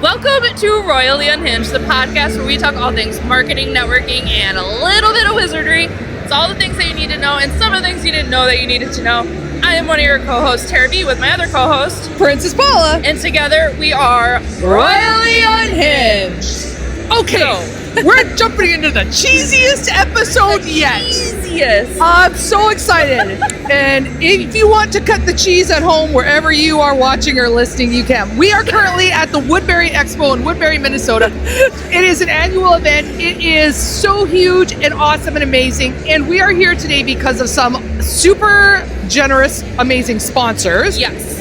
Welcome to Royally Unhinged, the podcast where we talk all things marketing, networking, and a little bit of wizardry. It's all the things that you need to know and some of the things you didn't know that you needed to know. I am one of your co-hosts, Tara B, with my other co-host, Princess Paula. And together we are Royally Unhinged. Okay, so, we're jumping into the cheesiest episode yet. Cheesiest. I'm so excited. And if you want to cut the cheese at home, wherever you are watching or listening, you can. We are currently at the Woodbury Expo in Woodbury, Minnesota. It is an annual event. It is so huge and awesome and amazing. And we are here today because of some super generous, amazing sponsors. Yes.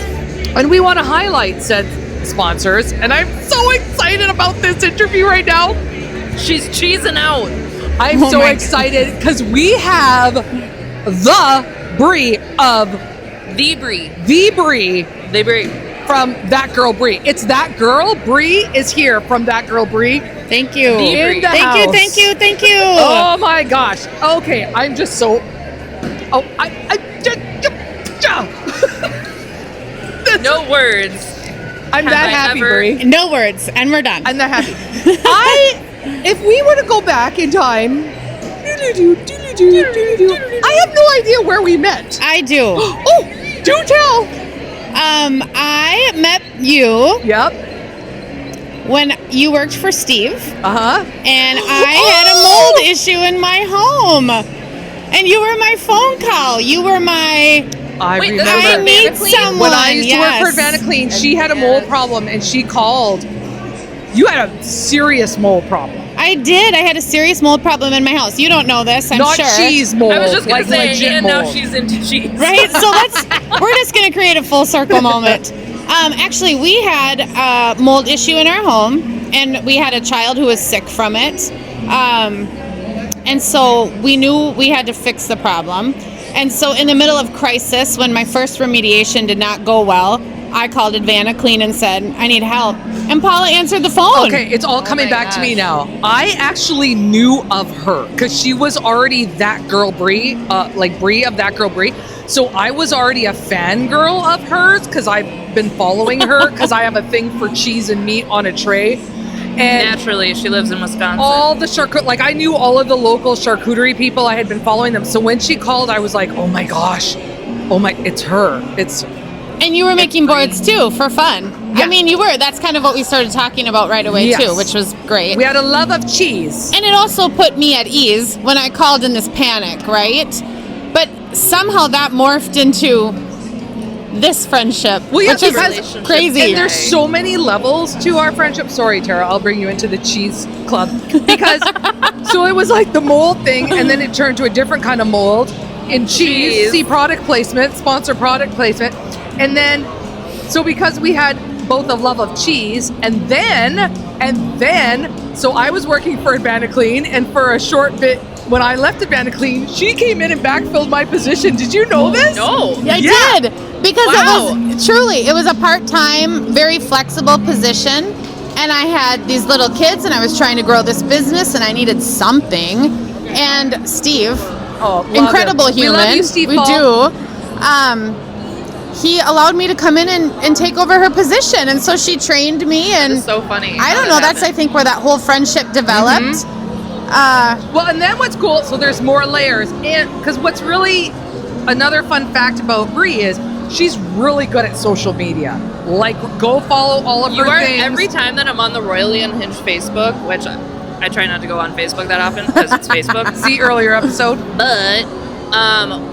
And we want to highlight said sponsors. And I'm so excited about this interview right now. She's cheesing out. I'm so excited because we have the Brie of The Brie. The Brie. The Brie. From That Girl Brie. It's That Girl Brie is here from That Girl Brie. Thank you. In the house. Thank you. Oh my gosh. Okay, I'm just so. Oh, No words. I'm that happy, Brie. No words, and we're done. I'm that happy. If we were to go back in time, I have no idea where we met. I do. Oh, do tell. I met you. Yep. When you worked for Steve. And I had a mold issue in my home. And you were my phone call. You were my... I remember. I need someone. When I used to work for Badassery, she had a mold problem and she called. You had a serious mold problem. I did. I had a serious mold problem in my house. You don't know this, I'm Not sure. Not cheese mold. I was just going to say, legit and mold. now she's into cheese. Right? So we're just going to create a full circle moment. Actually, we had a mold issue in our home, and we had a child who was sick from it. And so we knew we had to fix the problem. And so in the middle of crisis, when my first remediation did not go well, I called Advana Clean and said, I need help. And Paula answered the phone. Okay, it's all coming back to me now. I actually knew of her because she was already That Girl Brie, like Brie of That Girl Brie. So I was already a fangirl of hers because I've been following her because I have a thing for cheese and meat on a tray. And naturally, she lives in Wisconsin. All the I knew all of the local charcuterie people. I had been following them. So when she called, I was like, oh my gosh. It's her. And you were making boards too for fun. Yeah. I mean, you were. That's kind of what we started talking about right away too, which was great. We had a love of cheese. And it also put me at ease when I called in this panic, right? But somehow that morphed into this friendship, which is crazy. And there's so many levels to our friendship. Sorry, Tara, I'll bring you into the cheese club. Because, so it was like the mold thing, and then it turned to a different kind of mold in cheese. See product placement, sponsor product placement. And then, so because we had both a love of cheese, and then, so I was working for Advana Clean, and for a short bit, when I left Advana Clean, she came in and backfilled my position. Did you know this? No. I did. Because it was a part-time, very flexible position. And I had these little kids and I was trying to grow this business and I needed something. And Steve, incredible human. We love you, Steve. We do. He allowed me to come in and take over her position. And so she trained me. And so funny. I don't know. That's, I think, where that whole friendship developed. Mm-hmm. Well, and then what's cool, so there's more layers. And because what's really another fun fact about Brie is she's really good at social media. Like, go follow all of her things. Every time that I'm on the Royally Unhinged Facebook, which I try not to go on Facebook that often because it's Facebook. See earlier episode. But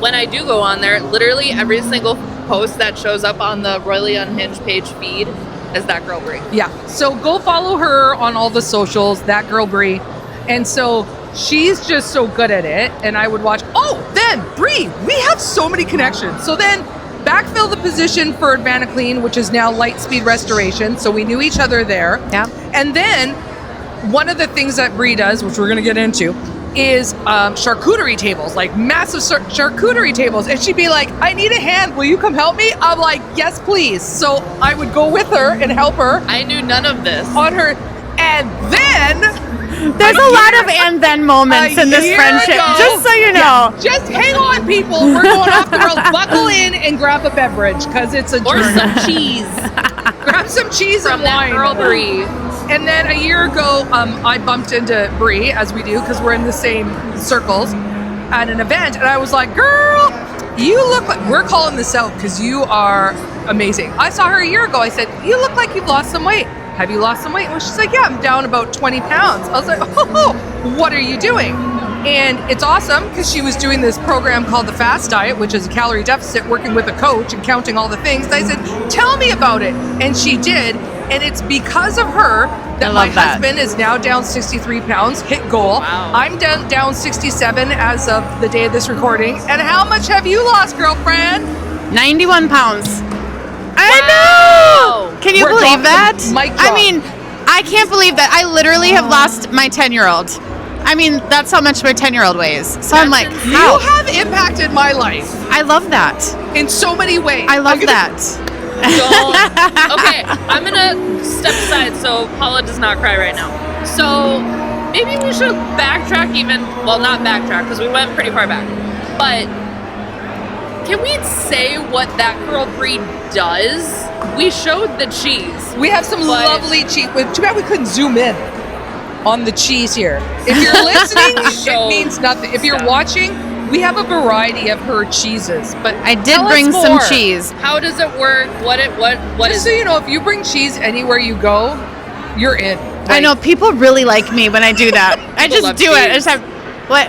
when I do go on there, literally every single post that shows up on the Royally Unhinged page feed is That Girl Brie. Yeah. So go follow her on all the socials, That Girl Brie. And so she's just so good at it. And I would watch, then Brie, we have so many connections. So then backfill the position for Advana Clean, which is now Lightspeed Restoration. So we knew each other there. Yeah. And then one of the things that Brie does, which we're going to get into, is charcuterie tables, like massive charcuterie tables. And she'd be like, I need a hand. Will you come help me? I'm like, yes, please. So I would go with her and help her. I knew none of this. On her. And then... There's a lot of and then moments in this friendship, just so you know. Yeah, just hang on, people. We're going off the rails. Buckle in and grab a beverage because it's a journey. Or some cheese. Grab some cheese from and That wine. Girl Brie. And then a year ago, I bumped into Brie, as we do, because we're in the same circles, at an event, and I was like, girl, you look like, we're calling this out because you are amazing. I saw her a year ago. I said, you look like you've lost some weight. Have you lost some weight? Well, she's like, yeah, I'm down about 20 pounds. I was like, oh, what are you doing? And it's awesome because she was doing this program called the Fast Diet, which is a calorie deficit, working with a coach and counting all the things. And I said, tell me about it. And she did. And it's because of her that my husband is now down 63 pounds, hit goal. Wow. I'm down 67 as of the day of this recording. And how much have you lost, girlfriend? 91 pounds. I know! Can you We're believe dropping that? the mic I drop. mean, I can't believe that. I literally have lost my 10-year-old. I mean, that's how much my 10-year-old weighs. So I'm like, insane. how? You have impacted my life I love that. in so many ways. I love that. Okay, I'm gonna step aside so Paula does not cry right now. So maybe we should backtrack not backtrack because we went pretty far back. But can we say what That Girl Brie does? We showed the cheese. We have some lovely cheese. Too bad we couldn't zoom in on the cheese here. If you're listening, it means nothing. If you're watching, we have a variety of her cheeses. But I did tell us bring some more. cheese. How does it work? What Just is so you know, if you bring cheese anywhere you go, you're in. I know people really like me when I do that. I People just love do it. I cheese. just have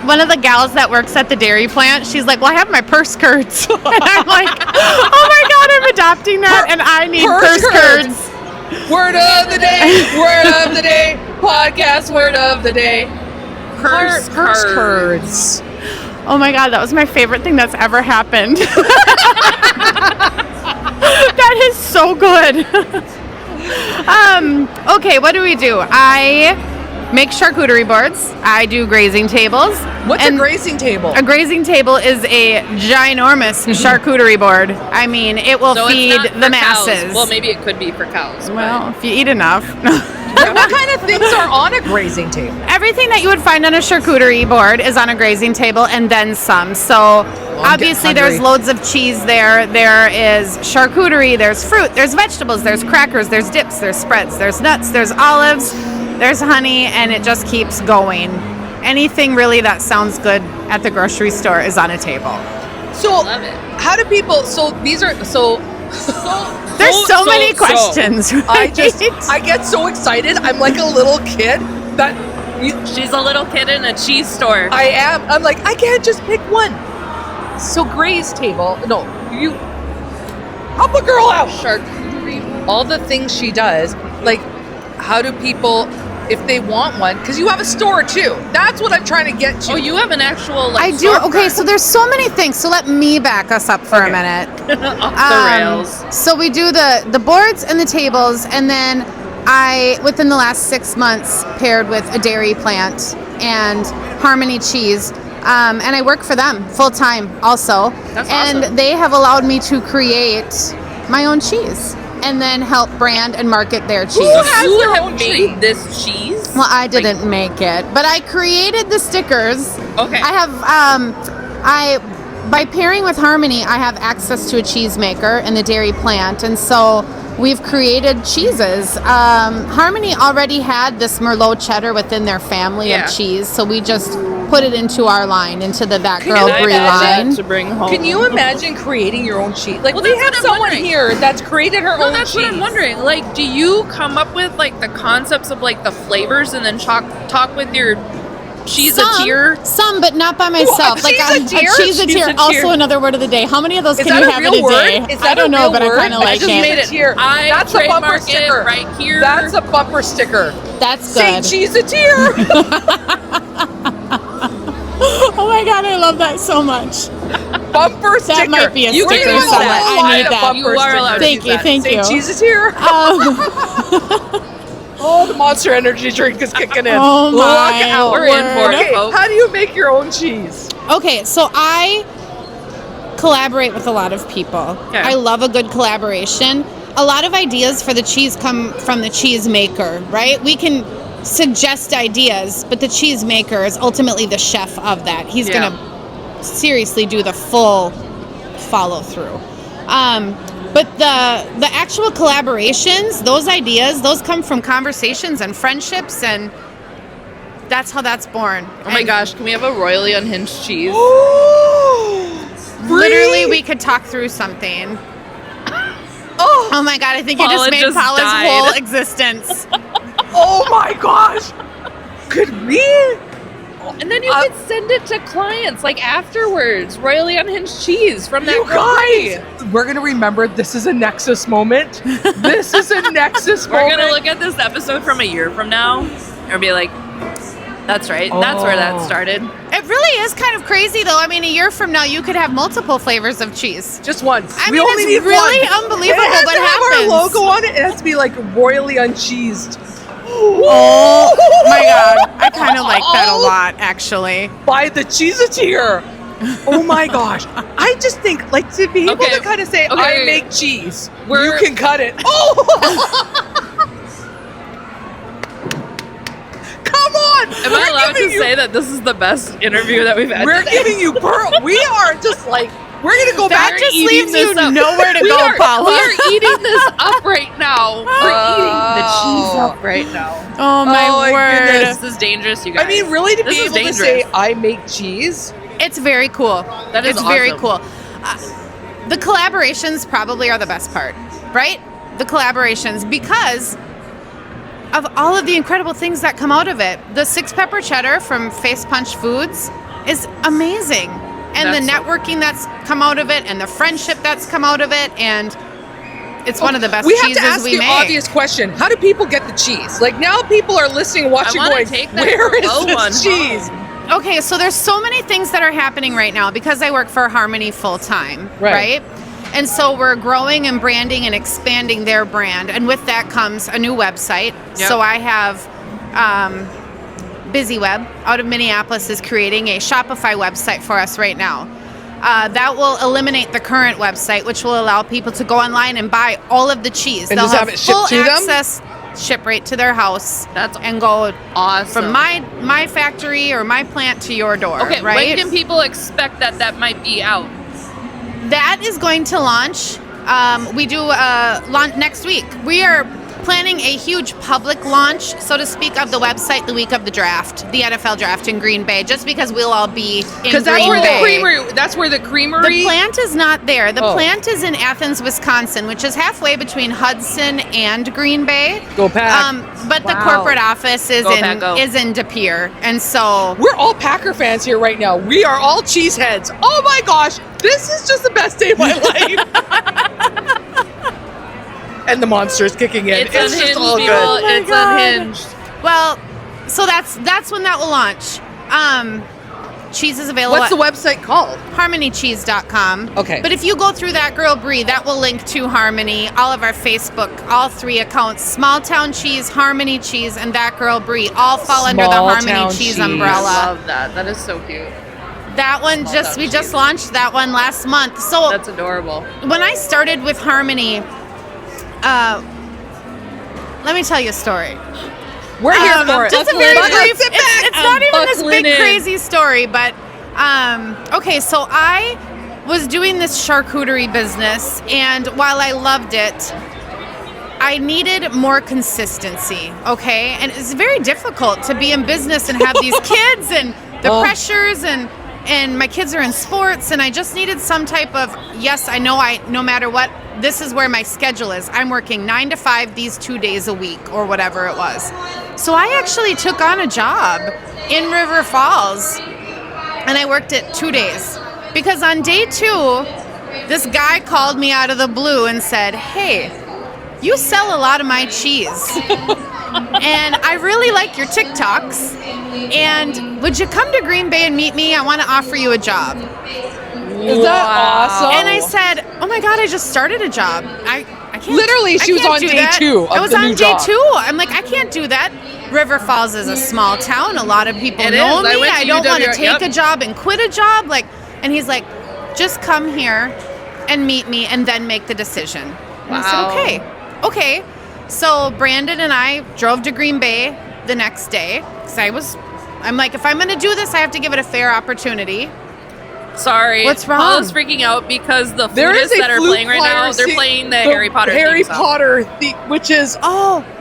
one of the gals that works at the dairy plant. She's like, "Well, I have my purse curds," and I'm like, "Oh my god, I'm adopting that, and I need purse curds." Word of the day. Word of the day. Podcast word of the day. Purse curds. Oh my god, that was my favorite thing that's ever happened. That is so good. Okay, what do we do? I make charcuterie boards. I do grazing tables. What's a grazing table? A grazing table is a ginormous charcuterie board. I mean, it will so feed it's not the for masses. cows. Well, maybe it could be for cows. Well, if you eat enough. What kind of things are on a grazing table? Everything that you would find on a charcuterie board is on a grazing table and then some. So obviously there's loads of cheese there. There is charcuterie, there's fruit, there's vegetables, there's crackers, there's dips, there's spreads, there's nuts, there's olives, there's honey, and it just keeps going. Anything really that sounds good at the grocery store is on a table. So Love it. how do people, so these are, There's so many questions. I right? get so excited. I'm like a little kid that She's a little kid in a cheese store. I am. I'm like, I can't just pick one. So Gray's table, no, you help a girl out. Charcuterie. All the things she does, like how do people, if they want one, because you have a store too. That's what I'm trying to get to. Oh, you have an actual I do. Okay, so there's so many things. So let me back us up for a minute. off the rails. So we do the boards and the tables, and then I, within the last 6 months, paired with a dairy plant and Harmony Cheese, and I work for them full time also. That's and awesome. they have allowed me to create my own cheese and then help brand and market their cheese. has You their have own made tree? this cheese? Well, I didn't make it, but I created the stickers. Okay. I have, by pairing with Harmony, I have access to a cheese maker in the dairy plant, and so we've created cheeses. Harmony already had this Merlot cheddar within their family Yeah. of cheese, so we just put it into our line, into the That Girl you Brie imagine line. to bring home. Can you imagine creating your own cheese? Like Well, we that's have what I'm someone wondering. here that's created her No, own that's cheese. what I'm wondering. Like, do you come up with like the concepts of like the flavors and then talk with your cheeseteer? Some, but not by myself. a like a cheeseteer? cheeseteer, also another word of the day. How many of those Is can that you a have real in a word? day? Is that I don't a know, real but I word? kind of I like just it. made it here. I That's a bumper trademark sticker it right here. That's a bumper sticker. That's Say good. cheeseteer. Oh my god, I love that so much. Bumper sticker. That might be a You sticker can do a somewhere. whole I line need of that. bumper You are allowed to stickers. Thank you, thank Say you. cheeseteer. Oh, the Monster Energy drink is kicking in. Oh Look my out. We're in for it, Okay, folks. how do you make your own cheese? Okay, so I collaborate with a lot of people. Okay. I love a good collaboration. A lot of ideas for the cheese come from the cheese maker, right? We can suggest ideas, but the cheese maker is ultimately the chef of that. He's Yeah. gonna seriously do the full follow through. But the actual collaborations, those ideas, those come from conversations and friendships, and that's how that's born. Oh my gosh, can we have a Royally Unhinged cheese? Literally, we could talk through something. Oh my God, I think you Paula just made just Paula's died. whole existence. Oh my gosh! Could we? And then you could send it to clients like afterwards. Royally Unhinged cheese from that You Girl Brie. guys, we're gonna remember this is a Nexus moment. This is a Nexus We're moment. gonna look at this episode from a year from now and be like, that's right. That's where that started. It really is kind of crazy, though. I mean, a year from now, you could have multiple flavors of cheese. Just once. I we mean, only it's need really one. unbelievable It has what to have happens. our logo on it. It has to be like royally uncheesed. Oh my God, I kind of like that a lot, actually. By the cheeseteer. Oh my gosh. I just think, like, to be able Okay. to kind of say, Okay. I make cheese, We're- you can cut it. Oh! Come on! Am I allowed to say that this is the best interview that we've had We're today? giving you pearl. We are just like, we're going to go That back just eating leaves this you up. nowhere to We go, are, Paula. we are eating this up right now. We're eating the cheese up right now. Oh my my word. goodness. This is dangerous, you guys. I mean, really, to This be is able to dangerous. say, I make cheese? It's very cool. That is It's very awesome. cool. The collaborations probably are the best part, right? The collaborations, because of all of the incredible things that come out of it. The 6-pepper cheddar from Face Punch Foods is amazing. And the That's- networking that's come out of it, and the friendship that's come out of it, and it's one of the best We have cheeses to ask we the make. obvious question. How do people get the cheese? Like, now people are listening and watching wanna going, take that where is low this one cheese? home. Okay, so there's so many things that are happening right now because I work for Harmony full time, Right. right? And so we're growing and branding and expanding their brand, and with that comes a new website. Yep. So I have BusyWeb out of Minneapolis is creating a Shopify website for us right now. That will eliminate the current website, which will allow people to go online and buy all of the cheese. And They'll just have it shipped full to them? access, ship right to their house. That's and go awesome. from my factory or my plant to your door. Okay, right? when can people expect that might be out? That is going to launch. We do launch next week. We are planning a huge public launch, so to speak, of the website the week of the draft, the NFL draft in Green Bay, just because we'll all be in Because that's Green where Bay. the creamery. That's where the creamery. The plant is not there. The Oh. plant is in Athens, Wisconsin, which is halfway between Hudson and Green Bay. Go Pack. But the Wow. corporate office is Go Pack, go. in De Pere, and so We're all Packer fans here right now. We are all cheeseheads. Oh my gosh, this is just the best day of my life. And the monster's kicking in. It's It's unhinged, just all people. good. Oh my It's God. unhinged. well, so that's when that will launch. Cheese is available. What's the website called? HarmonyCheese.com. Okay. But if you go through That Girl Brie, that will link to Harmony, all of our Facebook, all 3 accounts, Small Town Cheese, Harmony Cheese, and That Girl Brie, all fall under the Small Harmony Town Cheese Cheese. I umbrella. love that. That is so cute. That one Small just Town we just Cheese. launched that one last month. So That's adorable. when I started with Harmony, let me tell you a story. We're here for it. Just a Buckle very in. brief. Sit back. It's not even this buckling big in. crazy story, but okay. So I was doing this charcuterie business, and while I loved it, I needed more consistency. Okay, and it's very difficult to be in business and have these kids and the Oh. pressures and my kids are in sports, and I just needed some type of yes. I know no matter what. This is where my schedule is. I'm working 9 to 5 these 2 days a week or whatever it was. So I actually took on a job in River Falls and I worked it 2 days because on day 2, this guy called me out of the blue and said, "Hey, you sell a lot of my cheese and I really like your TikToks. And would you come to Green Bay and meet me? I want to offer you a job." Is that awesome? And I said, "Oh my God, I just started a job. I can't." Literally, she I was can't on do day that." 2 of I was the on new day job. 2. I'm like, I can't do that. River Falls is a small town. A lot of people It know is. I me. went to I don't want to UW, take yep. a job and quit a job. Like, and he's like, "Just come here and meet me, and then make the decision." And I Wow. said, okay. So Brandon and I drove to Green Bay the next day because I'm like, if I'm going to do this, I have to give it a fair opportunity. Sorry. What's wrong? Paula's freaking out because the There is flutists a that are flute playing right now, player they're sing- playing the Harry Potter Harry theme song. Potter, which is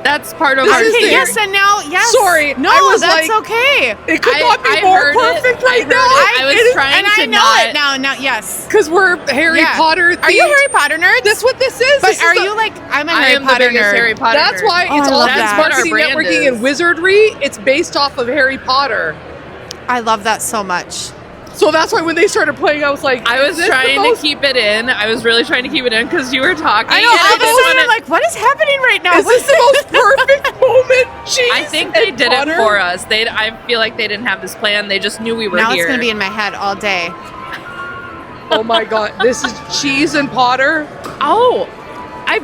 That's part of This our is Okay, the- yes, and now, yes. Sorry, No, I was that's like- okay. it could I- not be I more heard it. perfect I right heard now. it. I was trying and to I know not- it now. Now, yes. Because we're Harry Yeah. Potter themed. Are you Harry Potter nerds? That's what this is. But This is are the- you like, I'm a I Harry am the Potter biggest nerd. Harry Potter That's nerd. why Oh, it's I all love things that. What our marketing, brand networking, is. and wizardry. It's based off of Harry Potter. I love that so much. So that's why when they started playing, I was like, I was is this the trying to most- keep it in. I was really trying to keep it in because you were talking. I know, and all of a didn't sudden wanna- I'm like, what is happening right now? Is this the most perfect moment? Jeez. I think they and did Potter? it for us. I feel like they didn't have this plan. They just knew we were Now here. it's going to be in my head all day. Oh my god, this is cheese and Potter. Oh, I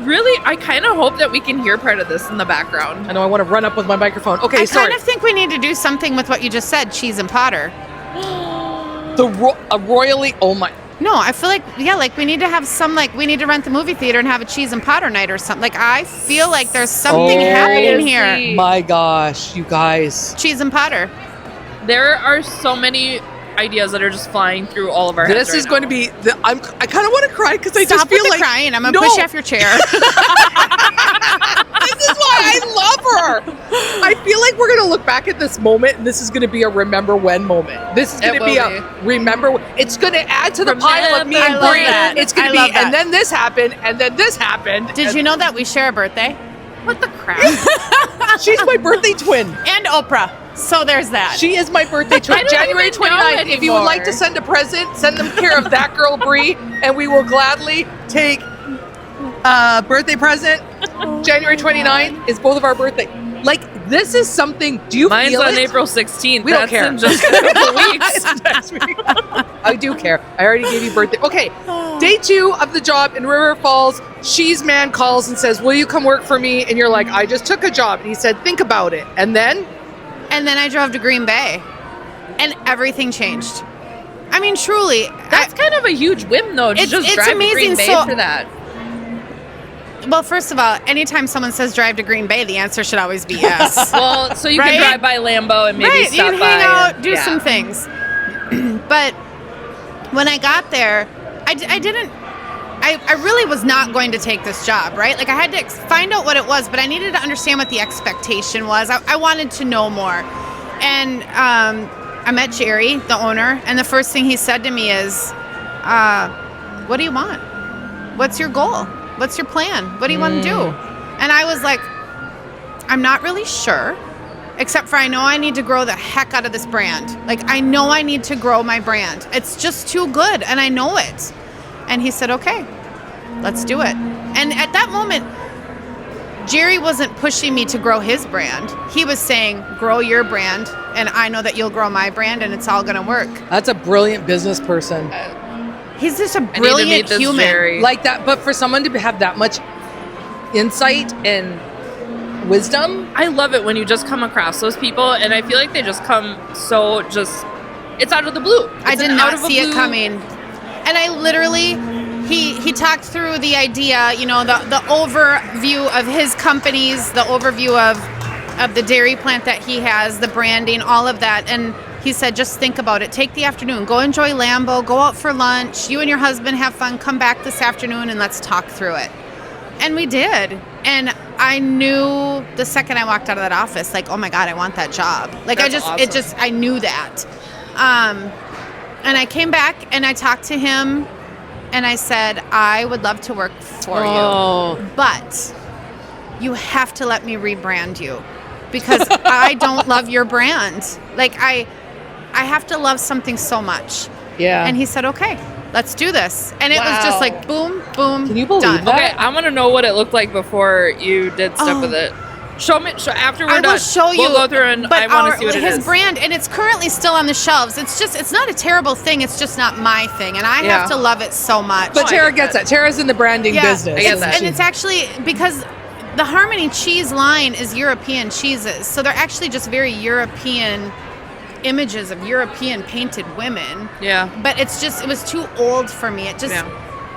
kind of hope that we can hear part of this in the background. I know I want to run up with my microphone. Okay, I sorry. kind of think we need to do something with what you just said, cheese and Potter. A royally. Oh my. No, I feel like, yeah, like we need to have some, like, we need to rent the movie theater and have a cheese and Potter night or something. Like, I feel like there's something happening here. Seriously. My gosh, you guys. Cheese and Potter. There are so many ideas that are just flying through all of our heads This is right going now. to be. I kind of want to cry because I Stop just feel with the like crying. I'm going to No. push you off your chair. This is why I love her. I feel like we're gonna look back at this moment, and this is gonna be a remember when moment. This is It gonna will be a remember. It's gonna add to the pile of me Remember and I love Brie. that. It's gonna I be, love that. and then this happened, and then this happened. Did you know that we share a birthday? What the crap? She's my birthday twin. And Oprah. So there's that. She is my birthday twin. I don't January even know 29th. If you would like to anymore. send a present, send them care of That Girl Brie, and we will gladly take a birthday present. January 29th is both of our birthday. Like, this is something. Do you Mine's feel on it? April 16th. We don't That's care. in just a couple weeks. It's next week. I do care. I already gave you birthday. Okay, day 2 of the job in River Falls. Cheese man calls and says, "Will you come work for me?" And you're like, "I just took a job." And he said, "Think about it." And then And then I drove to Green Bay. And everything changed. I mean, truly. That's kind of a huge whim, though, to It's- just it's drive amazing. to Green Bay So- for that. Well, first of all, anytime someone says drive to Green Bay, the answer should always be yes. Well, so you Right? can drive by Lambeau and maybe right, you stop can by. hang out, and- do yeah. some things. But when I got there, I really was not going to take this job, right? Like I had to find out what it was, but I needed to understand what the expectation was. I wanted to know more. And I met Jerry, the owner, and the first thing he said to me is, what do you want? What's your goal? What's your plan? What do you want to do? And I was like, I'm not really sure, except for I know I need to grow the heck out of this brand. Like, I know I need to grow my brand. It's just too good, and I know it. And he said, okay, let's do it. And at that moment, Jerry wasn't pushing me to grow his brand. He was saying, grow your brand, and I know that you'll grow my brand, and it's all going to work. that's a brilliant business person. He's just a I need to brilliant meet this human. Jerry. Like that, but for someone to have that much insight and wisdom, I love it when you just come across those people, and I feel like they just come so just. It's out of the blue. I It's did an not out of a see it blue- coming. And I literally, he talked through the idea, you know, the overview of his companies, the overview of the dairy plant that he has, the branding, all of that. And he said, just think about it. Take the afternoon. Go enjoy Lambeau. Go out for lunch. You and your husband have fun. Come back this afternoon and let's talk through it. And we did. And I knew the second I walked out of that office, like, oh my God, I want that job. Like, That's I knew that. And I came back and I talked to him and I said, I would love to work for Oh. you, but you have to let me rebrand you because I don't love your brand. Like, I have to love something so much. yeah. And he said, okay, let's do this. And it was just Wow. like, boom, boom, Can you believe done. that? Okay, I want to know what it looked like before you did stuff Oh. with it. Show me after we're I done. will show you. We'll go through and but I want to see what it his is. brand, and it's currently still on the shelves. It's not a terrible thing. It's just not my thing, and I Yeah. have to love it so much. But I Tara get gets that. that. Tara's in the branding business. I get it's, that. and it's actually because the Harmony cheese line is European cheeses, so they're actually just very European images of European painted women. Yeah. But it was too old for me. It just Yeah.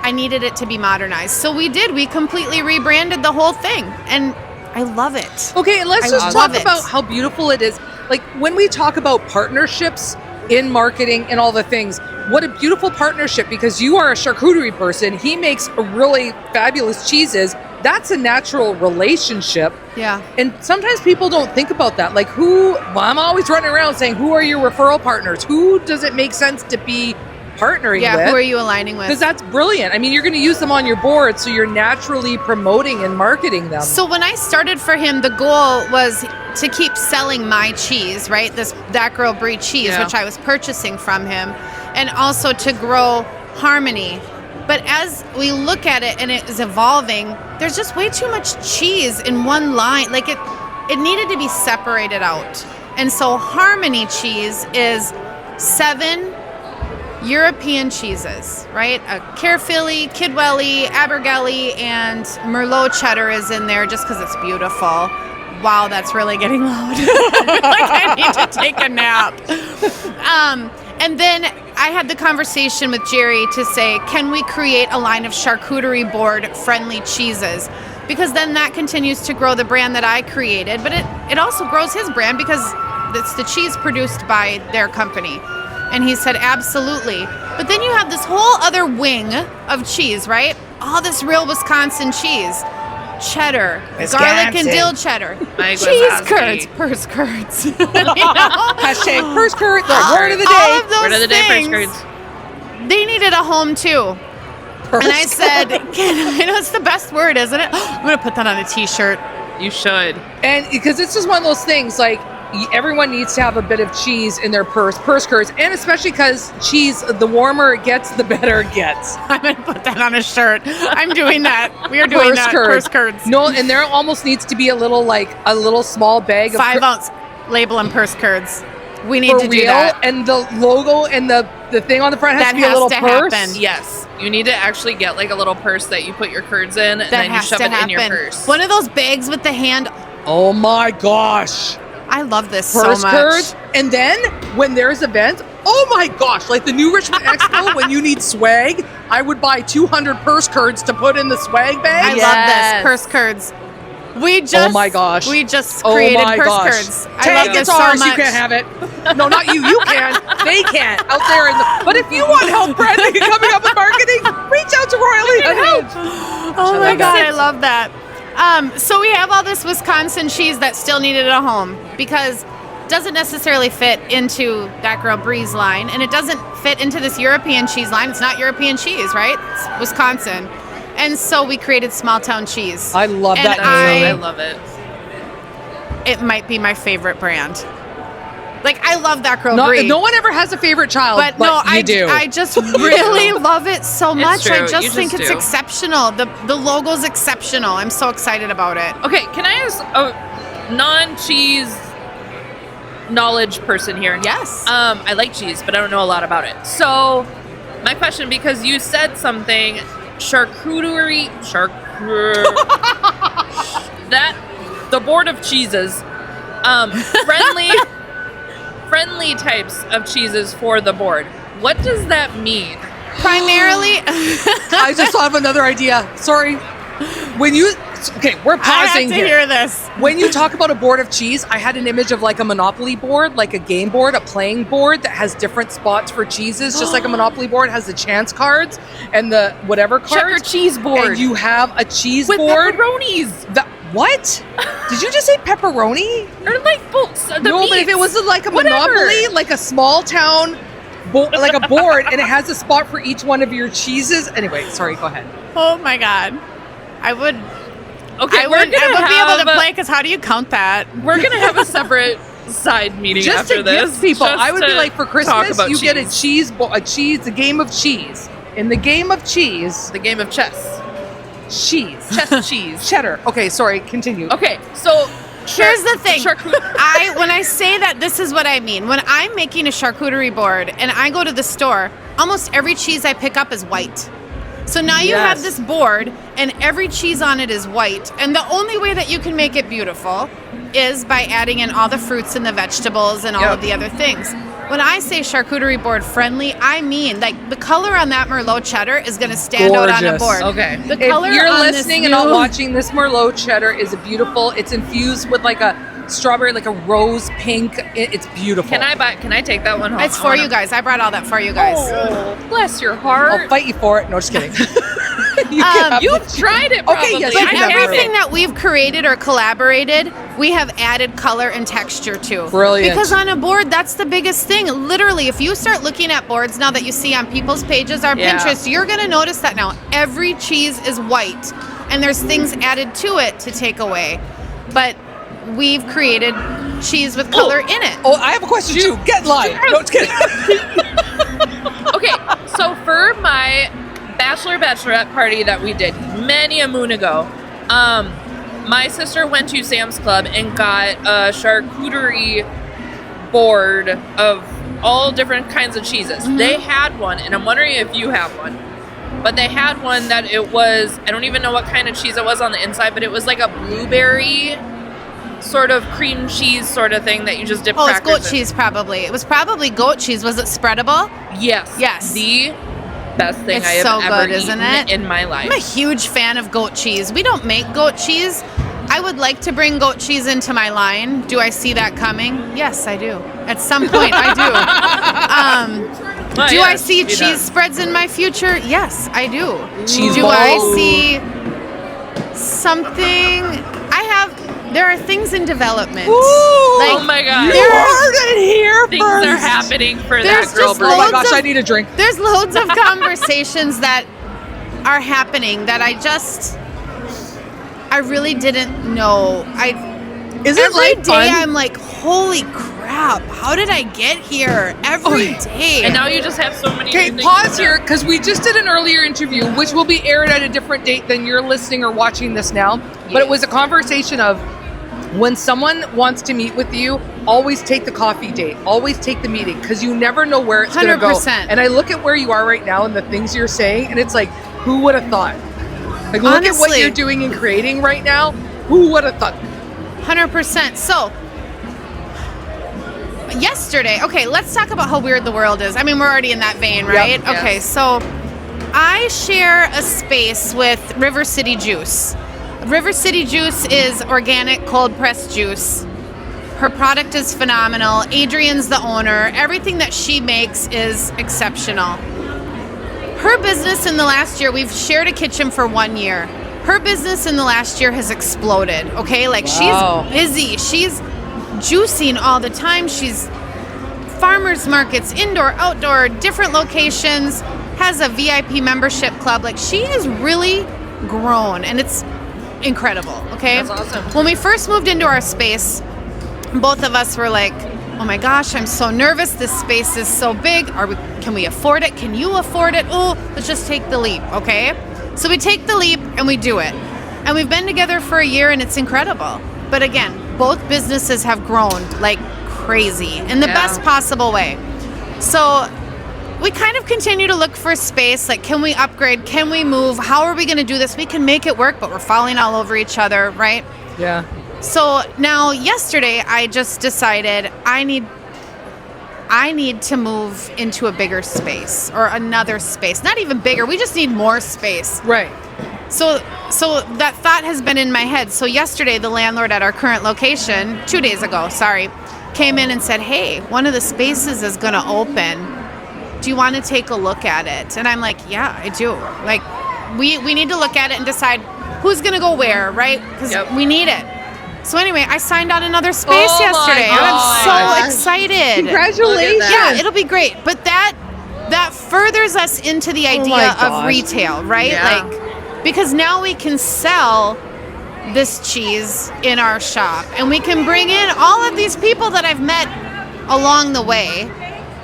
I needed it to be modernized. So we did. We completely rebranded the whole thing, and I love it. Okay, and let's I just love talk it. about how beautiful it is. Like when we talk about partnerships in marketing and all the things, what a beautiful partnership, because you are a charcuterie person. He makes really fabulous cheeses. That's a natural relationship. Yeah. And sometimes people don't think about that. Like I'm always running around saying, who are your referral partners? Who does it make sense to be partnering with? Yeah, who are you aligning with? Because that's brilliant. I mean, you're going to use them on your board, so you're naturally promoting and marketing them. So when I started for him, the goal was to keep selling my cheese, right? That Girl Brie cheese, which I was purchasing from him, and also to grow Harmony. But as we look at it and it is evolving, there's just way too much cheese in one line. Like it needed to be separated out. And so Harmony cheese is 7 European cheeses, right? Caerphilly, Kidwelly, Abergele, and Merlot cheddar is in there just because it's beautiful. Wow, that's really getting loud. Like I need to take a nap. And then I had the conversation with Jerry to say, can we create a line of charcuterie board friendly cheeses? Because then that continues to grow the brand that I created, but it also grows his brand because it's the cheese produced by their company. And he said, absolutely. But then you have this whole other wing of cheese, right? All this real Wisconsin cheese. Cheddar, garlic and dill cheddar, cheese curds, purse curds. You know? Hashtag purse curd, the word of the day. All of those Word of the day, purse things, curds. they needed a home too. Purse And I said, I know it's the best word, isn't it? I'm going to put that on a t-shirt. You should. And because it's just one of those things, like, everyone needs to have a bit of cheese in their purse curds, and especially because cheese, the warmer it gets, the better it gets. I'm going to put that on a shirt. I'm doing that. We are doing that. Purse curds. No, and there almost needs to be a little small bag of 5-ounce label and purse curds. We need for to real, do that. and the logo and the thing on the front has That to be a has little to purse. happen. Yes. You need to actually get like a little purse that you put your curds in, and That then you has shove to it in your happen. purse. One of those bags with the hand. Oh my gosh. I love this Purse so much. curds. And then when there's events, oh my gosh, like the New Richmond Expo, when you need swag, I would buy 200 purse curds to put in the swag bag. I love Yes. this. Purse curds. We just Oh my gosh. We just Oh created my purse gosh. curds. I Tag, love this it's so ours. much. You can't have it. No, not you. You can. They can't out there. But if you want help branding and coming up with marketing, reach out to Royally Unhinged. Oh my love God, that. I love that. So we have all this Wisconsin cheese that still needed a home because it doesn't necessarily fit into That Girl Brie's line, and it doesn't fit into this European cheese line. It's not European cheese, right? It's Wisconsin. And so we created small town cheese. I love And that I name. love it. It might be my favorite brand. Like, I love That Girl No, Brie. no one ever has a favorite child, but no, you do. I just really love it so much. true. I You just just think it's do. exceptional. The logo's exceptional. I'm so excited about it. Okay, can I ask a non-cheese knowledge person here? Yes. I like cheese, but I don't know a lot about it. So, my question, because you said something, that the board of cheeses, friendly types of cheeses for the board. What does that mean? Primarily, I just thought of another idea. Sorry. When you... Okay, we're I have pausing to here. hear this. When you talk about a board of cheese, I had an image of like a Monopoly board, like a game board, a playing board that has different spots for cheeses, just like a Monopoly board has the chance cards and the whatever cards. Checker cheese board. And you have a cheese with board. pepperonis. What? Did you just say pepperoni? Or like bolts. No, but if it was like a Whatever. Monopoly, like a small town, like a board, and it has a spot for each one of your cheeses. Anyway, sorry, go ahead. Oh my God. I would Okay, I we're would be able to gonna play because how do you count that? We're gonna have a separate side meeting Just after to this. gift people, just I would be to like, for talk Christmas, about you get a cheese. a game of cheese. In the game of cheese, The game of chess. cheese. Chess cheese. Cheddar. Okay, sorry, continue. Okay, so Here's the thing. Charcuterie. When I say that, this is what I mean. When I'm making a charcuterie board and I go to the store, almost every cheese I pick up is white. So now you have this board and every cheese on it is white. And the only way that you can make it beautiful is by adding in all the fruits and the vegetables and all of the other things. When I say charcuterie board friendly, I mean like the color on that Merlot cheddar is going to stand out on a board. Okay. The If color you're on listening this and not new- watching, this Merlot cheddar is beautiful. It's infused with like a strawberry, like a rose pink. It's beautiful. Can I take that one home? It's for you guys. I brought all that for you guys. Oh, bless your heart. I'll fight you for it. No, just kidding. You've tried it probably. Okay, yes, But I have. everything that we've created or collaborated, we have added color and texture to. Brilliant. Because on a board, that's the biggest thing. Literally, if you start looking at boards now that you see on people's pages, our Yeah. Pinterest, you're going to notice that now every cheese is white, and there's things added to it to take away. But we've created cheese with color in it. Oh, I have a question too. Get live. No, just kidding. Okay, so for my bachelorette party that we did many a moon ago, my sister went to Sam's Club and got a charcuterie board of all different kinds of cheeses. Mm-hmm. They had one, and I'm wondering if you have one, but they had one that it was, I don't even know what kind of cheese it was on the inside, but it was like a blueberry sort of cream cheese sort of thing that you just dip Oh, it's crackers goat in. cheese probably. It was probably goat cheese. Was it spreadable? Yes. Yes. The best thing It's I have so ever good, isn't eaten it? in my life. I'm a huge fan of goat cheese. We don't make goat cheese. I would like to bring goat cheese into my line. Do I see that coming? Yes, I do. At some point, I do. Well, Do yeah, I see she cheese does. spreads in my future? Yes, I do. Cheese do balls? I see something? There are things in development. Ooh, Oh my god. You There are- heard it here Things first. are happening for There's That Girl just Brie. Oh my loads gosh, of- I need a drink. There's loads of conversations that are happening that I really didn't know. Is it Every like day fun? I'm like, holy crap, how did I get here? Every day. And now you just have so many Okay, new things pause to here do. because we just did an earlier interview, which will be aired at a different date than you're listening or watching this now. But it was a conversation of when someone wants to meet with you, always take the coffee date, always take the meeting because you never know where it's going to go. 100%. And I look at where you are right now and the things you're saying, and it's like, who would have thought? Like, look at what Honestly. you're doing and creating right now. Who would have thought? 100%. So, yesterday, okay, let's talk about how weird the world is. I mean, we're already in that vein, right? yes. Okay, so I share a space with River City Juice. River City Juice is organic cold pressed juice. Her product is phenomenal. Adrian's the owner. Everything that she makes is exceptional. Her business in the last year, we've shared a kitchen for 1 year. Her business in the last year has exploded, okay? Like, Wow. she's busy. She's juicing all the time. She's farmers markets, indoor, outdoor, different locations, has a VIP membership club. Like, she has really grown, and it's incredible, okay? That's awesome. When we first moved into our space, both of us were like, oh my gosh, I'm so nervous. This space is so big. Can we afford it? Can you afford it? Oh, let's just take the leap, okay? So we take the leap and we do it. And we've been together for a year and it's incredible. But again, both businesses have grown like crazy in the Yeah. best possible way. So we kind of continue to look for space. Like, can we upgrade? Can we move? How are we going to do this? We can make it work, but we're falling all over each other, right? Yeah. So now yesterday I just decided I need to move into a bigger space or another space. Not even bigger. We just need more space. Right. So that thought has been in my head. So yesterday the landlord at our current location, 2 days ago, came in and said, "Hey, one of the spaces is going to open. Do you want to take a look at it?" And I'm like, "Yeah, I do." Like, we need to look at it and decide who's going to go where, right? Because Yep. we need it. So anyway, I signed on another space Oh my yesterday, and I'm gosh. so excited. Congratulations. that. Yeah, it'll be great. But that furthers us into the my idea of gosh. retail, right? Yeah. Like, because now we can sell this cheese in our shop, and we can bring in all of these people that I've met along the way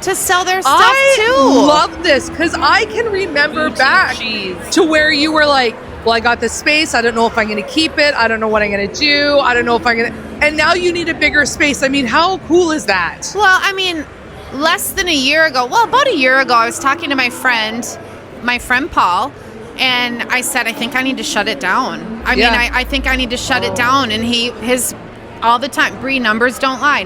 to sell their stuff too. I love this because I can remember Boutique back cheese. to where you were like, well, I got this space. I don't know if I'm going to keep it. I don't know what I'm going to do. I don't know if I'm going to. And now you need a bigger space. I mean, how cool is that? Well, I mean, about a year ago, I was talking to my friend Paul, and I said, I think I need to shut it down. I think I need to shut it down. And his all the time, Brie, numbers don't lie,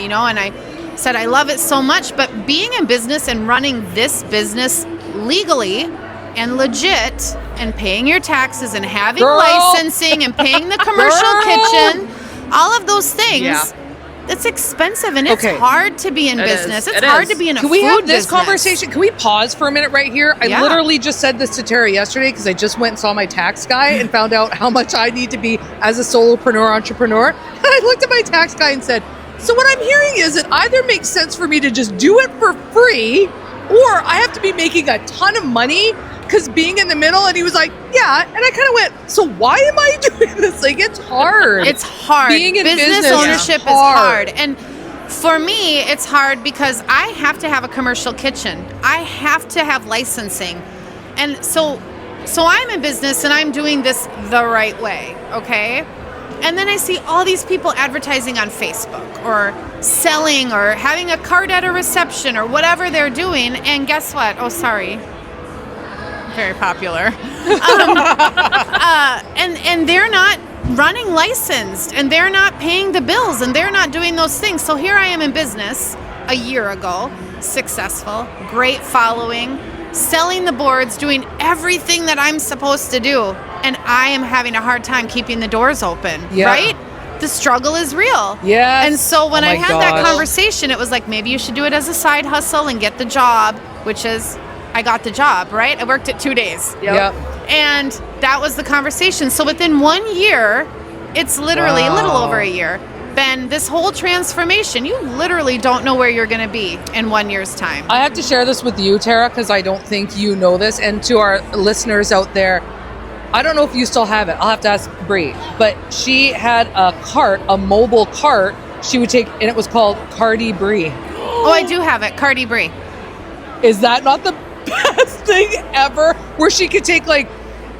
you know, and I said, I love it so much, but being in business and running this business legally and legit and paying your taxes and having Girl. licensing and paying the commercial Girl. kitchen, all of those things. Yeah. It's expensive, and it's Okay. hard to be in It business. is. It's It hard is. to be in a Can food we have this business. conversation? Can we pause for a minute right here? I Yeah. literally just said this to Tara yesterday because I just went and saw my tax guy and found out how much I need to be as a solopreneur entrepreneur. And I looked at my tax guy and said, so what I'm hearing is it either makes sense for me to just do it for free, or I have to be making a ton of money because being in the middle. And he was like, yeah. And I kind of went, so why am I doing this? Like, it's hard. It's hard. Being in business ownership is is hard. hard. And for me, it's hard because I have to have a commercial kitchen. I have to have licensing. And so I'm in business and I'm doing this the right way, okay? And then I see all these people advertising on Facebook or selling or having a card at a reception or whatever they're doing. And guess what? Oh, sorry. Very popular. And they're not running licensed, and they're not paying the bills, and they're not doing those things. So here I am in business a year ago, successful, great following, selling the boards, doing everything that I'm supposed to do, and I am having a hard time keeping the doors open, right? The struggle is real. Yes. And so when Oh I my had that gosh. conversation, it was like, maybe you should do it as a side hustle and get the job, which is, I got the job, right? I worked it 2 days. Yep. And that was the conversation. So within 1 year, it's literally a little over a year, been this whole transformation. You literally don't know where you're going to be in 1 year's time. I have to share this with you, Tara, because I don't think you know this. And to our listeners out there, I don't know if you still have it. I'll have to ask Brie. But she had a cart, a mobile cart she would take, and it was called Cardi Brie. Oh, I do have it. Cardi Brie. Is that not the best thing ever? Where she could take like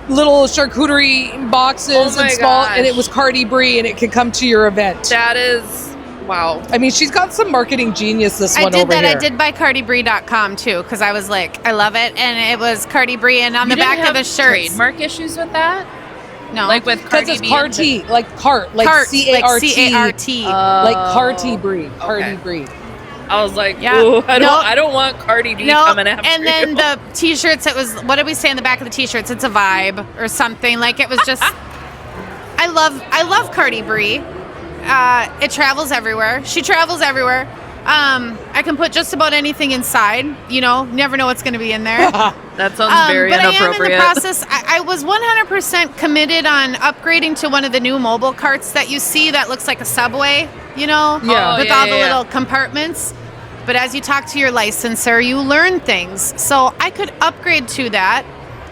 little charcuterie boxes Oh my and small, gosh. and it was Cardi Brie, and it could come to your event. That is, wow. I mean, she's got some marketing genius, this I one did over that. here. I did buy CardiBrie.com too, because I was like, I love it. And it was Cardi Brie, and on You the back didn't of the have shirts. trademark issues with that? No. Like with Because Cardi it's B? Carti, like cart, like Cart, C-A-R-T. like C-A-R-T. Like Carti Brie. Cardi Okay. Brie. I was like, Yeah. ooh, I No. don't want Cardi B No, coming after and then you. the t-shirts, it was, what did we say in the back of the t-shirts? It's a vibe or something. Like, it was just, I love Cardi Brie. It travels everywhere. She travels everywhere. I can put just about anything inside, never know what's going to be in there. That sounds very but I am in inappropriate. the process. I was 100% committed on upgrading to one of the new mobile carts that you see that looks like a Subway, Yeah. with yeah, all the yeah. little compartments. But as you talk to your licensor, you learn things. So I could upgrade to that,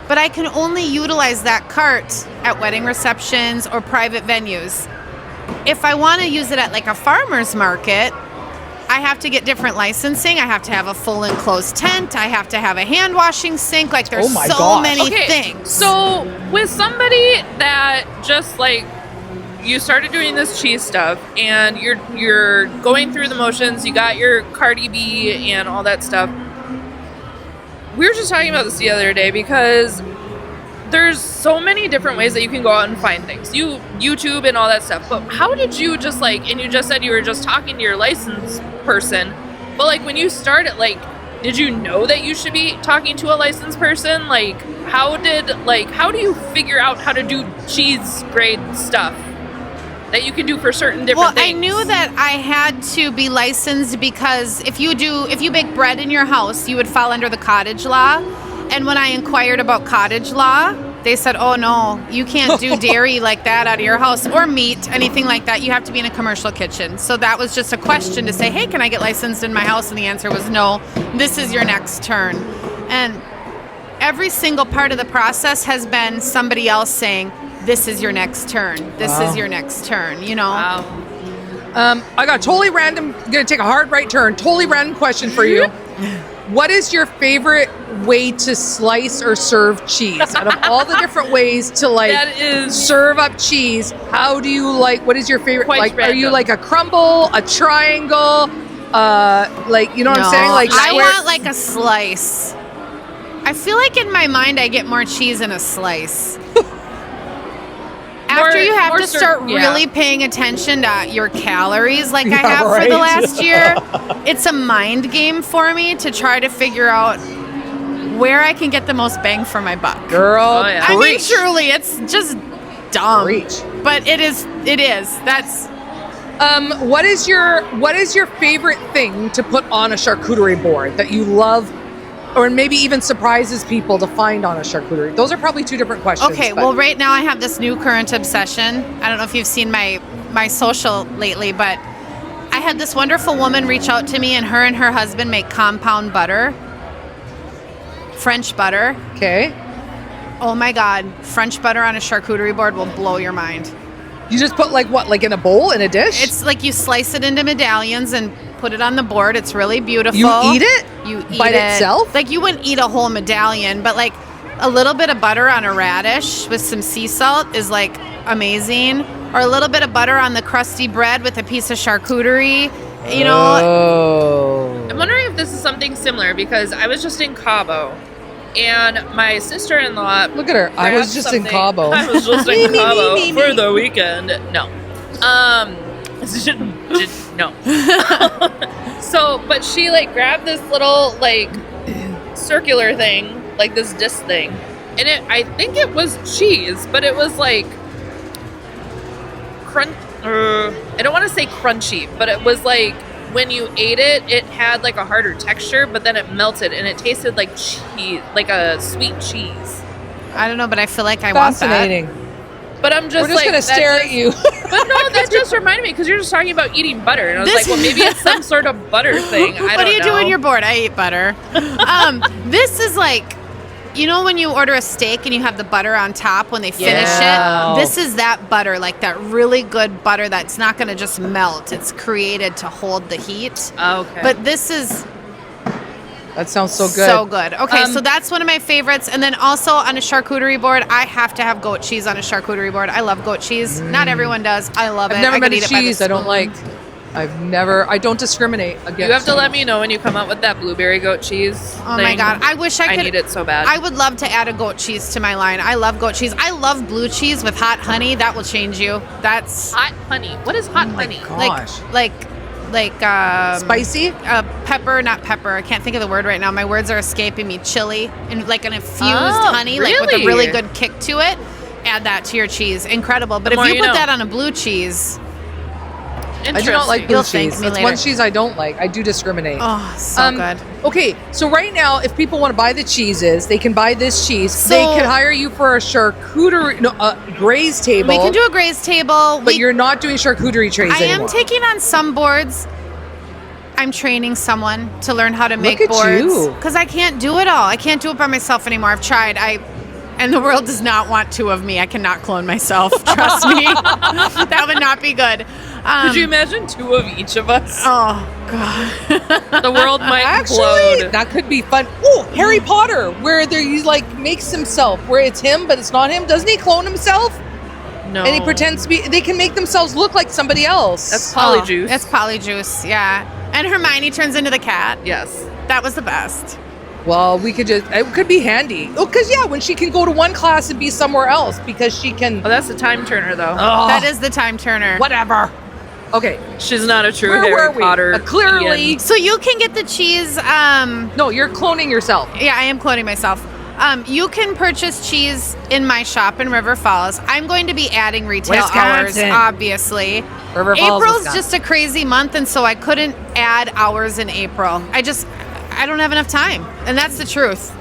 but I can only utilize that cart at wedding receptions or private venues. If I want to use it at like a farmer's market, I have to get different licensing. I have to have a full enclosed tent. I have to have a hand washing sink. Like, there's Oh my so gosh. many things. So with somebody that just like you started doing this cheese stuff and you're going through the motions, you got your Cardi B and all that stuff. We were just talking about this the other day because there's so many different ways that you can go out and find things. YouTube and all that stuff. But how did you just like, and you just said you were just talking to your license person, but like when you started, like, did you know that you should be talking to a licensed person? Like, how do you figure out how to do cheese grade stuff that you can do for certain different things? I knew that I had to be licensed because if you bake bread in your house, you would fall under the cottage law. And when I inquired about cottage law, they said, oh no, you can't do dairy like that out of your house or meat, anything like that. You have to be in a commercial kitchen. So that was just a question to say, hey, can I get licensed in my house? And the answer was no, this is your next turn. And every single part of the process has been somebody else saying, this is your next turn. This is your next turn, Wow. I got totally random, gonna take a hard right turn. Totally random question for you. What is your favorite way to slice or serve cheese? Out of all the different ways to That is serve up cheese, how do you what is your favorite? Quite Like, are you random. like a crumble, a triangle, like, you know what I'm saying? Like, I square- want like a slice. I feel like in my mind I get more cheese in a slice. After you have more to start yeah. really paying attention to your calories like I Yeah, have for the right. last year, it's a mind game for me to try to figure out where I can get the most bang for my buck. girl, Oh, yeah. I mean, preach. truly, it's just dumb. Preach. But it is. That's What is your favorite thing to put on a charcuterie board that you love, or maybe even surprises people to find on a charcuterie? Those are probably two different questions. Okay, but- well, right now I have this new current obsession. I don't know if you've seen my social lately, but I had this wonderful woman reach out to me, and her husband make compound butter, French butter. Okay. Oh my God, French butter on a charcuterie board will blow your mind. You just put like in a bowl, in a dish? It's like you slice it into medallions and put it on the board. It's really beautiful. You eat it? You eat by it itself? Like you wouldn't eat a whole medallion, but like a little bit of butter on a radish with some sea salt is like amazing. Or a little bit of butter on the crusty bread with a piece of charcuterie. You know. Oh. I'm wondering if this is something similar because I was just in Cabo. And my sister-in-law. Look at her. I was just in Cabo. I was just in Cabo for the weekend. No. No. So, but she like grabbed this little like circular thing, like this disc thing, and I think it was cheese, but it was like I don't want to say crunchy, but it was like when you ate it, it had like a harder texture, but then it melted and it tasted like cheese, like a sweet cheese. I don't know, but I feel like I want that. Fascinating. But I'm just We're just like, gonna stare at you. But no, that just reminded me because you're just talking about eating butter, and I was like, well, maybe it's some sort of butter thing. What do you do when you're bored? I eat butter. This is like, you know when you order a steak and you have the butter on top when they finish it? This is that butter, like that really good butter that's not going to just melt. It's created to hold the heat. Okay. But this is... That sounds so good. So good. Okay, so that's one of my favorites. And then also on a charcuterie board, I have to have goat cheese on a charcuterie board. I love goat cheese. Not everyone does. I love it. I've never I met could a eat it by the cheese I don't spoon. like. I don't discriminate against You have to let me know when you come out with that blueberry goat cheese. Oh my God. I wish I could. I need it so bad. I would love to add a goat cheese to my line. I love goat cheese. I love blue cheese with hot honey. That will change you. That's hot honey. What is hot honey? Gosh. like Spicy? pepper, not pepper. I can't think of the word right now. My words are escaping me. Chili and like an infused honey, like with a really good kick to it. Add that to your cheese. Incredible. But if you put that on a blue cheese, I do not like blue You'll thank cheese. me That's later. one cheese I don't like. I do discriminate. oh, so good. Okay, so right now, if people want to buy the cheeses, they can buy this cheese. They can hire you for a charcuterie, graze table. We can do a graze table. But you're not doing charcuterie trays I anymore. am taking on some boards. I'm training someone to learn how to make Look at boards you. because I can't do it all. I can't do it by myself anymore. I've tried. And the world does not want two of me. I cannot clone myself. Trust me. That would not be good. Could you imagine two of each of us? Oh, God. The world might Actually, explode. that could be fun. Oh, Harry Potter, where he like makes himself, where it's him, but it's not him. Doesn't he clone himself? No. And he pretends to be. They can make themselves look like somebody else. That's polyjuice. That's polyjuice, yeah. And Hermione turns into the cat. Yes. That was the best. Well, we could just. It could be handy. Oh, because when she can go to one class and be somewhere else because she can. Oh, that's the time turner, though. That is the time turner. Whatever. Okay. She's not a true Where Harry were we? Potter. Clearly. Ian. So you can get the cheese. No, you're cloning yourself. Yeah, I am cloning myself. You can purchase cheese in my shop in River Falls. I'm going to be adding retail hours, Wisconsin. obviously. River Falls, April's Wisconsin. just a crazy month, and so I couldn't add hours in April. I don't have enough time, and that's the truth.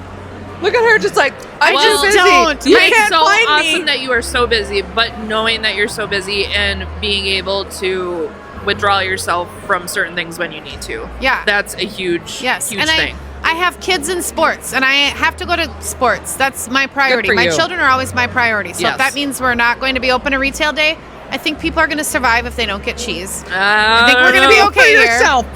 Look at her, just like I'm I just just busy. don't. You It's can't so find awesome me. that you are so busy, but knowing that you're so busy and being able to withdraw yourself from certain things when you need to. Yeah. That's a huge, Yes, huge and thing. I have kids in sports, and I have to go to sports. That's my priority. for My you. children are always my priority. So Yes. if that means we're not going to be open a retail day, I think people are going to survive if they don't get cheese. I think we're going to be For okay here. yourself.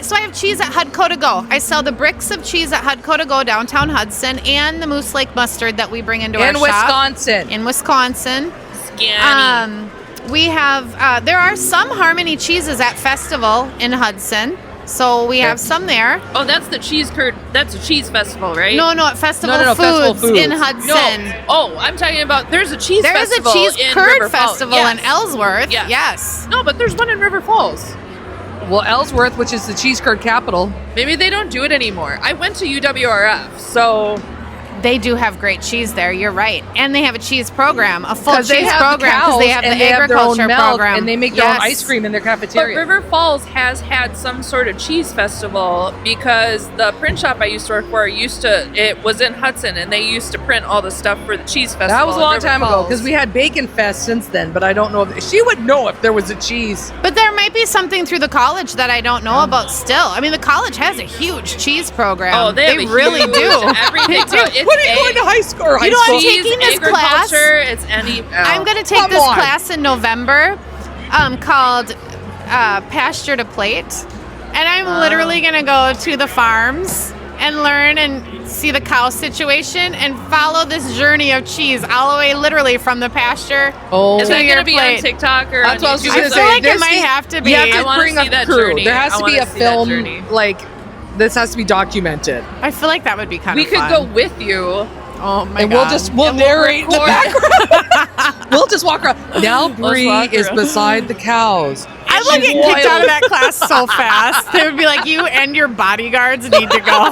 So I have cheese at Hudco to go. I sell the bricks of cheese at Hudco to go downtown Hudson, and the Moose Lake mustard that we bring into our In shop Wisconsin. in Wisconsin. Scanny. We have there are some Harmony cheeses at Festival in Hudson, so we have some there. Oh, that's the cheese curd. That's a cheese festival, right? No, at Festival, No, Festival Foods in Foods. Hudson. No. Oh, I'm talking about there's a cheese There is a festival cheese in curd River Falls. festival Yes. in Ellsworth. Yes. Yes. No, but there's one in River Falls. Well, Ellsworth, which is the cheese curd capital. Maybe they don't do it anymore. I went to UWRF, so They do have great cheese there. You're right, and they have a cheese program, a full 'Cause they cheese have the program because they have cows the and they have their own agriculture milk, program, and they make their own ice cream in their But cafeteria. River Falls has had some sort of cheese festival because the print shop I used to work for it was in Hudson, and they used to print all the stuff for the cheese festival. That was a in long River time ago Falls. because we had Bacon Fest since then, but I don't know if she would know if there was a cheese. But there might be something through the college that I don't know about still. I mean, the college has a huge cheese program. Oh, they really huge do. everything. So it's What are you going to high school? Or high You know, I'm school? taking cheese, this class. agriculture, it's any. I'm going to take Come this on. class in November called Pasture to Plate. And I'm literally going to go to the farms and learn and see the cow situation and follow this journey of cheese all the way literally from the pasture Oh. Is to that your going to be plate. on TikTok or That's on what I was YouTube? just I gonna feel say. like it There's might the- have to be. You have I to wanna bring see a that crew. journey. There has I to be wanna a see that film, journey. like, this has to be documented. I feel like that would be kind We of could fun. go with you. Oh my And god. we'll And we'll narrate the record. background. We'll just walk around. Now Brie walk is around. beside the cows. I would get Wild. kicked out of that class so fast. They would be like, you and your bodyguards need to go.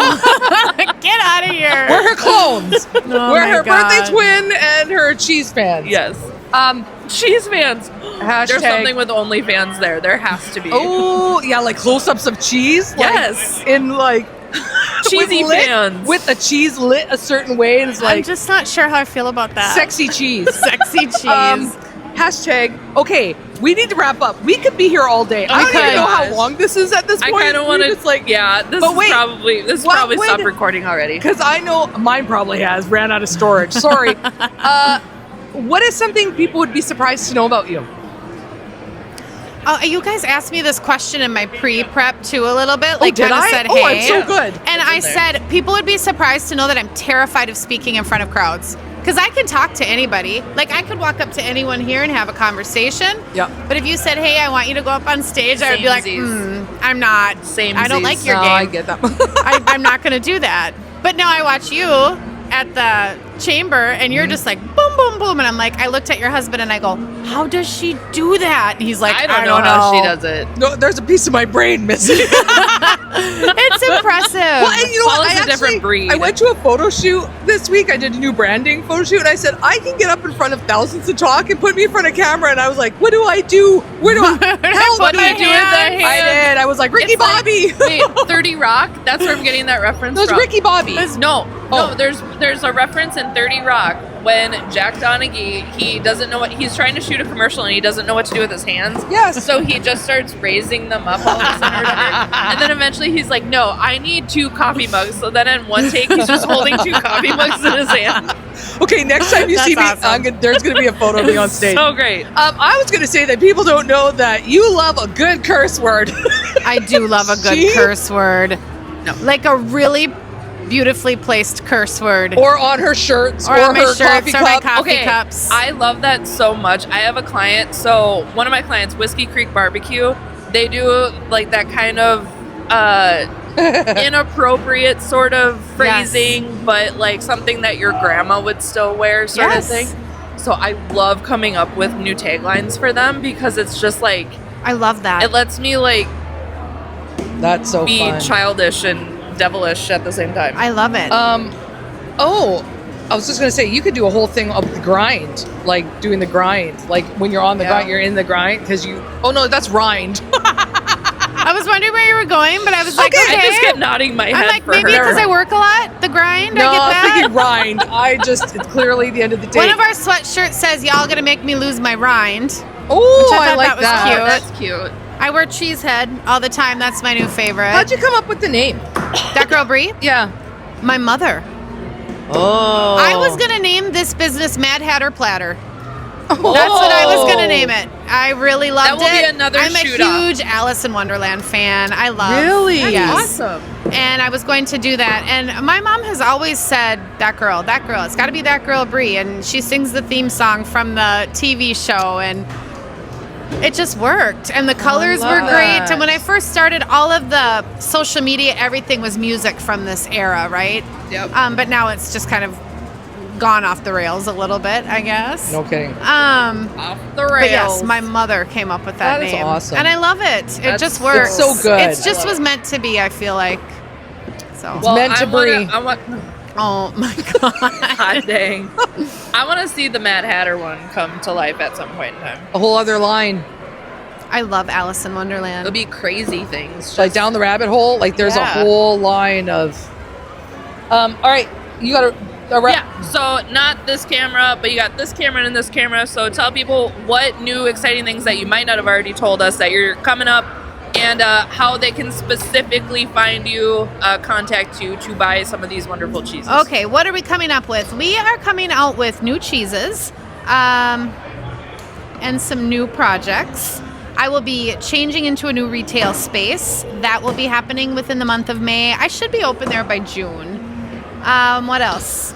Get out of here. We're her clones. Oh We're my her God. birthday twin and her cheese fans. Yes. Um, Cheese fans. Hashtag- There's something with OnlyFans there. There has to be. oh, yeah, like close-ups of cheese. Like, Yes. in like Cheesy with lit- fans. with the cheese lit a certain way, and it's I'm like just not sure how I feel about that. sexy cheese. Sexy cheese. Hashtag. Okay, we need to wrap up. We could be here all day. I don't Okay. even know how Gosh. long this is at this I point. kind of want It's to like yeah. This But is wait, what probably would- stopped recording already. because I know mine probably has ran out of storage. Sorry. What is something people would be surprised to know about you? You guys asked me this question in my pre-prep too a little bit. Like did kind of I? said, Oh, I'm hey. so good. And I said people would be surprised to know that I'm terrified of speaking in front of crowds. Because I can talk to anybody. Like I could walk up to anyone here and have a conversation. Yeah. But if you said, hey, I want you to go up on stage, I would be like, Samesies. I'm not. I don't Samesies. like your No, game. I get that. I'm not going to do that. But now I watch you at the chamber and you're just like boom, boom, boom. And I'm like, I looked at your husband and I go, how does she do that? And he's like, I don't know how she does it. No, there's a piece of my brain missing. It's impressive. Well, and you know what? Paula's a different breed. I went to a photo shoot this week. I did a new branding photo shoot, and I said I can get up in front of thousands and talk, and put me in front of camera. And I was like, "What do I do? Where do I help What do me?" you do with the I hand? did. I was like Ricky It's like- Bobby. Wait, 30 Rock? That's where I'm getting that reference It was from. Ricky Bobby. No, Oh. there's a reference in 30 Rock when Jack Donaghy, he doesn't know what he's trying to shoot a commercial and he doesn't know what to do with his hands. Yes. So he just starts raising them up all of a sudden or whatever. And then eventually he's like, no, I need 2 coffee mugs. So then in one take he's just holding 2 coffee mugs in his hand. Okay, next time you That's see me, awesome. there's going to be a photo of me on stage. So great. I was going to say that people don't know that you love a good curse word. I do love a good See? curse word. No. Like a really beautifully placed curse word. or on her shirts, Or on my her shirts coffee or my cup. coffee Okay, cups. I love that so much. I have a client, so one of my clients, Whiskey Creek Barbecue, they do like that kind of inappropriate sort of phrasing, but like something that your grandma would still wear sort Yes. of thing. So I love coming up with new taglines for them because it's just like, I love that. it lets me like That's so be fun. childish and devilish at the same time. I love it. Oh, I was just gonna say you could do a whole thing of the grind, like doing the grind, like when you're on the Yeah. grind, you're in the grind because you. Oh no, that's rind. I was wondering where you were going, but I was like, okay. I just kept nodding my head I'm like, for maybe her. because I work a lot, the grind, no, I get I'm that. thinking rind. I just it's clearly the end of the day. One of our sweatshirts says, y'all gonna make me lose my rind. oh, which I I thought like that was that. cute. That's cute. I wear cheesehead all the time. That's my new favorite. How'd you come up with the name? That Girl Brie? Yeah. My mother. Oh. I was gonna name this business Mad Hatter Platter. That's what I was gonna name it. I really loved That will it. be another I'm a shoot-off. huge Alice in Wonderland fan. I love. Really? Yes. Awesome. And I was going to do that. And my mom has always said, that girl. It's got to be That Girl Brie. And she sings the theme song from the TV show. And it just worked. And the colors love were great. that. And when I first started, all of the social media, everything was music from this era, right? Yep. But now it's just kind of gone off the rails a little bit, I guess. No kidding. Off the rails. But yes, my mother came up with that, That is name. awesome. And I love it. It That's- just works. it's so good. It just was meant to be, I feel like. So meant to I wanna- be. I want. Oh my god. Hot dang. I want to see the Mad Hatter one come to life at some point in time. A whole other line. I love Alice in Wonderland. It'll be crazy things. Like down the rabbit hole. Like there's a whole line of. All right, you got a wrap. Yeah, so not this camera, but you got this camera and this camera. So tell people what new exciting things that you might not have already told us that you're coming up, and how they can specifically find you, contact you to buy some of these wonderful cheeses. Okay, what are we coming up with? We are coming out with new cheeses and some new projects. I will be changing into a new retail space. That will be happening within the month of May. I should be open there by June. What else?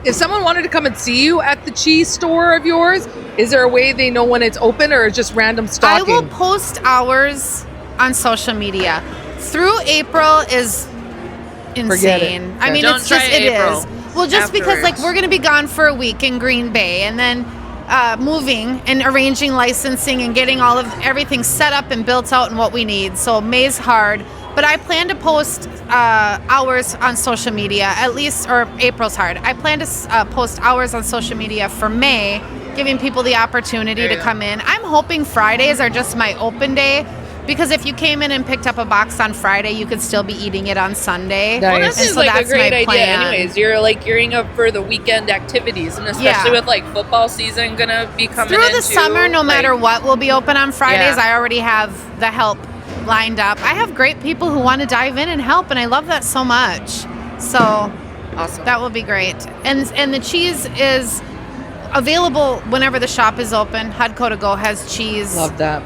If someone wanted to come and see you at the cheese store of yours, is there a way they know when it's open or just random stalking? I will post hours on social media. Through April is insane. Forget it. I mean, Don't it's just, try it April. is. Well, just because like Afterwards. we're going to be gone for a week in Green Bay and then moving and arranging licensing and getting all of everything set up and built out and what we need. So May's hard. But I plan to post hours on social media, at least, or April's hard. I plan to post hours on social media for May, giving people the opportunity to come in. I'm hoping Fridays are just my open day, because if you came in and picked up a box on Friday, you could still be eating it on Sunday. Nice. Well, this And is so like a that's great my idea. plan. Anyways, you're like gearing up for the weekend activities, and especially with like football season gonna be coming Through the into, summer, no like, matter what, we'll be open on Fridays. Yeah. I already have the help lined up. I have great people who want to dive in and help, and I love that so much. So awesome. that will be great. And the cheese is available whenever the shop is open. Hudco to Go has cheese. Love that.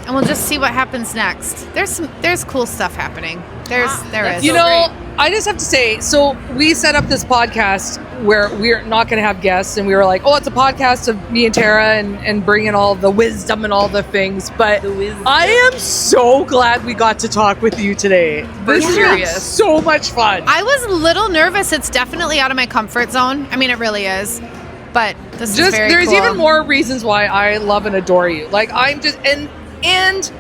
And we'll just see what happens next. There's cool stuff happening. There that's is. You so know, great. I just have to say, so we set up this podcast where we're not going to have guests, and we were like, oh, it's a podcast of me and Tara and bringing all the wisdom and all the things. But I am so glad we got to talk with you today. This is serious. so much fun. I was a little nervous. It's definitely out of my comfort zone. I mean, it really is. But this is very There's cool. even more reasons why I love and adore you. Like I'm just and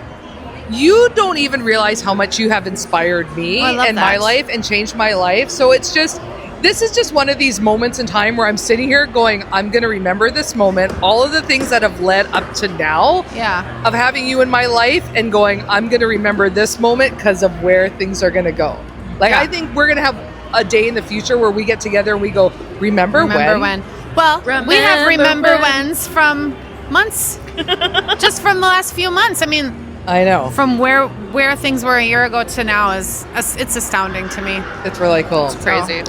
you don't even realize how much you have inspired me I love and my that. life and changed my life. So it's just, this is just one of these moments in time where I'm sitting here going, I'm going to remember this moment, all of the things that have led up to now Yeah. of having you in my life, and going, I'm going to remember this moment because of where things are going to go. Like, Yeah. I think we're going to have a day in the future where we get together and we go, remember when? Well, we have Remember remember when. whens from months. Just from the last few months. I mean, I know. from where things were a year ago to now it's astounding to me. It's really cool. So- Crazy.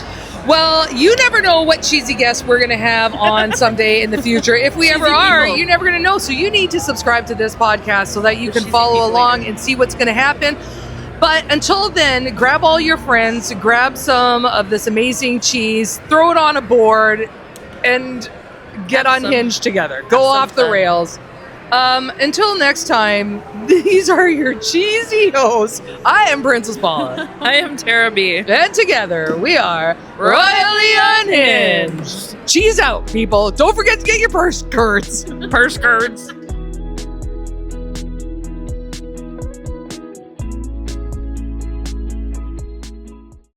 Well, you never know what cheesy guests we're going to have on someday in the future. If we ever Cheesy are, people. you're never going to know. So you need to subscribe to this podcast so that you can cheesy follow people along later. and see what's going to happen. But until then, grab all your friends, grab some of this amazing cheese, throw it on a board, and get Have some- unhinged together. Go some off the fun. rails. Until next time, these are your cheesy hosts. I am Princess Paula. I am Tara B. And together we are Royally Unhinged. Cheese out, people. Don't forget to get your purse skirts. Purse skirts.